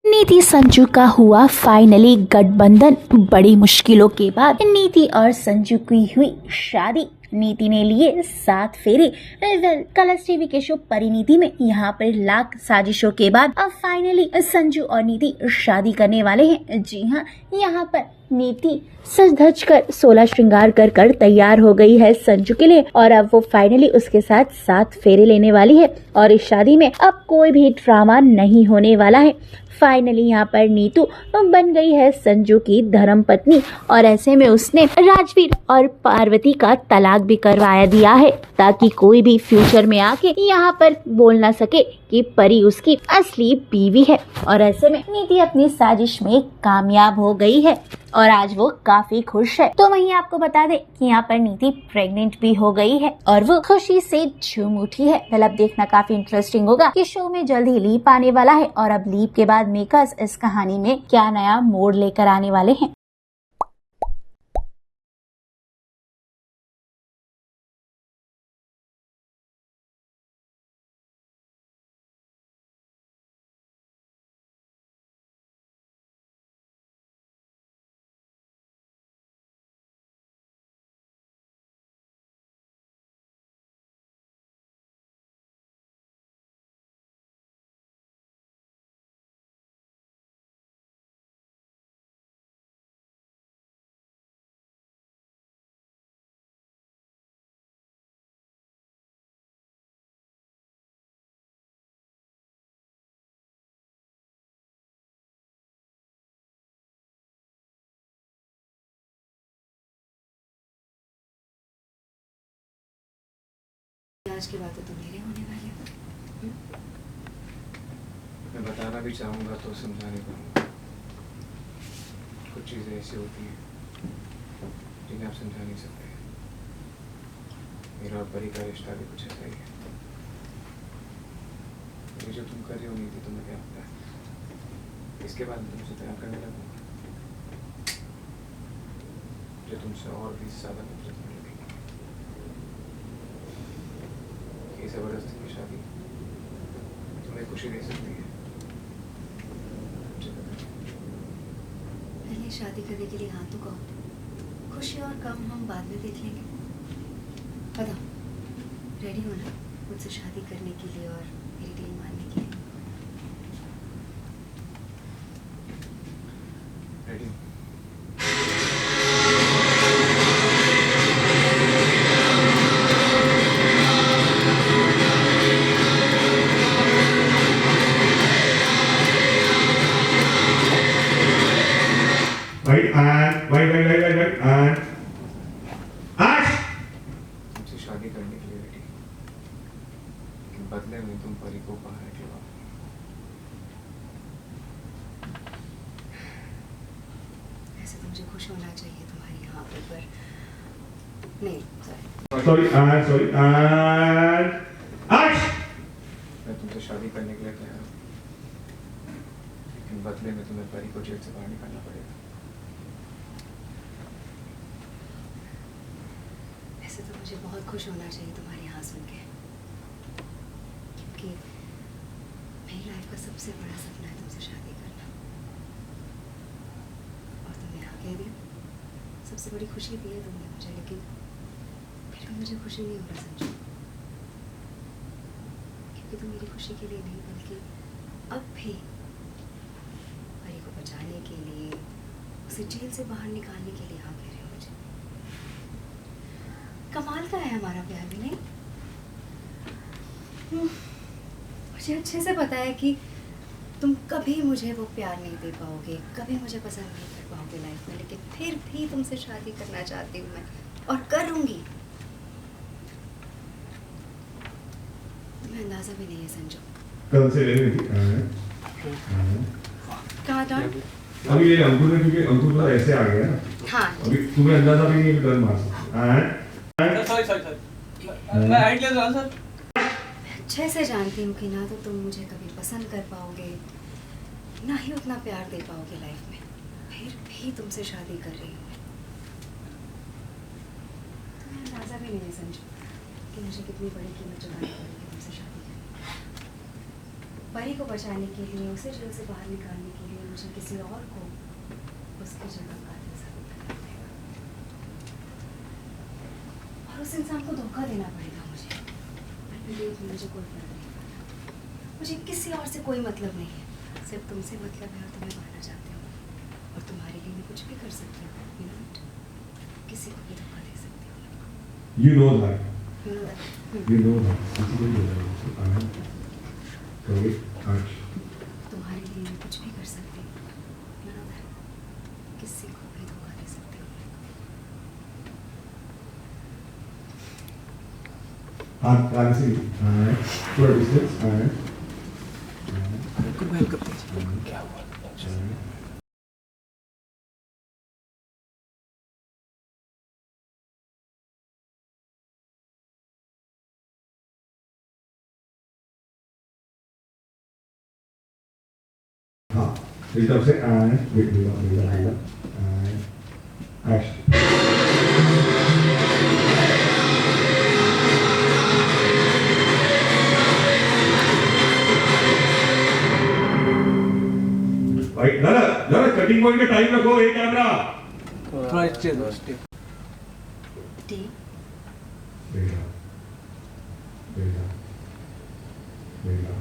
नीति संजू का हुआ फाइनली गठबंधन। बड़ी मुश्किलों के बाद नीति और संजू की हुई शादी। नीति ने लिए 7 फेरे। कलर्स टीवी के शो परिणीति में यहाँ पर लाख साजिशों के बाद अब फाइनली संजू और नीति शादी करने वाले हैं। जी हाँ, यहाँ पर नीति सज धज कर 16 श्रृंगार कर तैयार हो गई है संजू के लिए और अब वो फाइनली उसके साथ 7 फेरे लेने वाली है और इस शादी में अब कोई भी ड्रामा नहीं होने वाला है। फाइनली यहाँ पर नीतू बन गई है संजू की धर्म पत्नी और ऐसे में उसने राजवीर और पार्वती का तलाक भी करवाया दिया है ताकि कोई भी फ्यूचर में आके यहाँ पर बोल ना सके कि परी उसकी असली बीवी है। और ऐसे में नीति अपनी साजिश में कामयाब हो गई है और आज वो काफी खुश है। तो वहीं आपको बता दे कि यहाँ पर नीति प्रेग्नेंट भी हो गई है और वो खुशी से झूम उठी है। कल अब देखना काफी इंटरेस्टिंग होगा कि शो में जल्द ही लीप आने वाला है और अब लीप के बाद मेकर्स इस कहानी में क्या नया मोड़ लेकर आने वाले हैं। आज की बातें तो मेरे होने वाली है। मैं बताना भी चाहूँगा तो समझा नहीं पाऊँगा। कुछ चीज़ें ऐसी होती हैं जिन्हें आप समझा नहीं सकते। मेरा और परी का रिश्ता भी कुछ ऐसा ही है। ये जो तुम कर रही हो नीति, तुम्हें क्या लगता है इसके बाद मैं तुमसे प्यार करने लगूँगा जो तुमसे और भी ज़्यादा नफरत करने लगेगी। ये ज़बरदस्ती की शादी तुम्हें खुशी दे सकती है। पहले शादी करने के लिए हाँ तो कहो, खुशी और कम हम बाद में देख लेंगे। बताओ, रेडी हो ना मुझसे शादी करने के लिए और मेरी डील मानने के लिए? रेडी हूँ। Wait, and ash! तुमसे शादी करने के लिए रेडी, लेकिन बदले में तुम परी को बाहर निकलवाओ। ऐसे तो मुझे खुश होना चाहिए तुम्हारी यहाँ पर नहीं, Sorry, and ash! मैं तुमसे शादी करने के लिए तैयार हूँ, लेकिन बदले में तुम्हें परी को जेल से बाहर निकालना पड़ेगा। ऐसे तो मुझे बहुत खुश होना चाहिए तुम्हारे यहाँ सुन के, क्योंकि मेरी लाइफ का सबसे बड़ा सपना है तुमसे शादी करना। और तुमने हाँ कह दिया, सबसे बड़ी खुशी दी है तुमने मुझे, लेकिन फिर भी मुझे खुशी नहीं हो रहा समझो, क्योंकि तुम मेरी खुशी के लिए नहीं बल्कि अब भी परी को बचाने के लिए, उसे जेल से बाहर निकालने के लिए हाँ कह रहे हो मुझे। कमाल का है हमारा प्यार भी नहीं? मुझे अच्छे से पता है कि तुम कभी मुझे वो प्यार नहीं दे पाओगे, कभी मुझे पसंद नहीं कर पाओगे लाइफ में, लेकिन फिर भी तुमसे शादी करना चाहती हूँ मैं और करूँगी। तुम्हें अंदाजा भी नहीं है संजू। कल से ले रही कहाँ था? अभी ये अंकुर ने, क्योंकि अंकुर तो ऐसे आ गया ना, हाँ अभी तुम्हें अंदाजा भी नहीं डर मार सकते। सॉरी मैं आइडिया जान सर। अच्छे से जानती हूँ कि ना तो तुम मुझे कभी पसंद कर पाओगे, ना ही उतना प्यार दे पाओगे लाइफ में, फिर भी तुमसे शादी कर रही हूँ। तुम्हें अंदाजा भी नहीं है संजू कि मुझे कितनी बड़ी कीमत चुकानी पड़ेगी तुमसे शादी करने। परी को बचाने के लिए, उसे जेल से बाहर निकालने के लिए मुझे किसी और को उसकी जगह कातिल साबित करना पड़ेगा, और उस इंसान को धोखा देना पड़ेगा मुझे। मुझे कोई फर्क नहीं पड़ता, मुझे किसी और से कोई मतलब नहीं है, सिर्फ तुमसे मतलब है और तुम्हें पाना चाहती हूँ, और तुम्हारे लिए मैं कुछ भी कर सकती हूँ, किसी को भी धोखा दे सकती हूँ। You know that. You know that? You know that. किसी को नहीं बोला मुझसे। And करो आज। तुम्हारे लिए मैं कुछ भी कर सकती हूँ, you know that? किसी को भी धोखा दे सकती हूँ। हाथ आगे से and थोड़ा distance and क्या हुआ? हाँ इस तरफ से and मिला and action. भाई जरा कटिंग पॉइंट का टाइम रखो ये कैमरा थोड़ा स्टे दो स्टे Deep. बेटा बेटा बेटा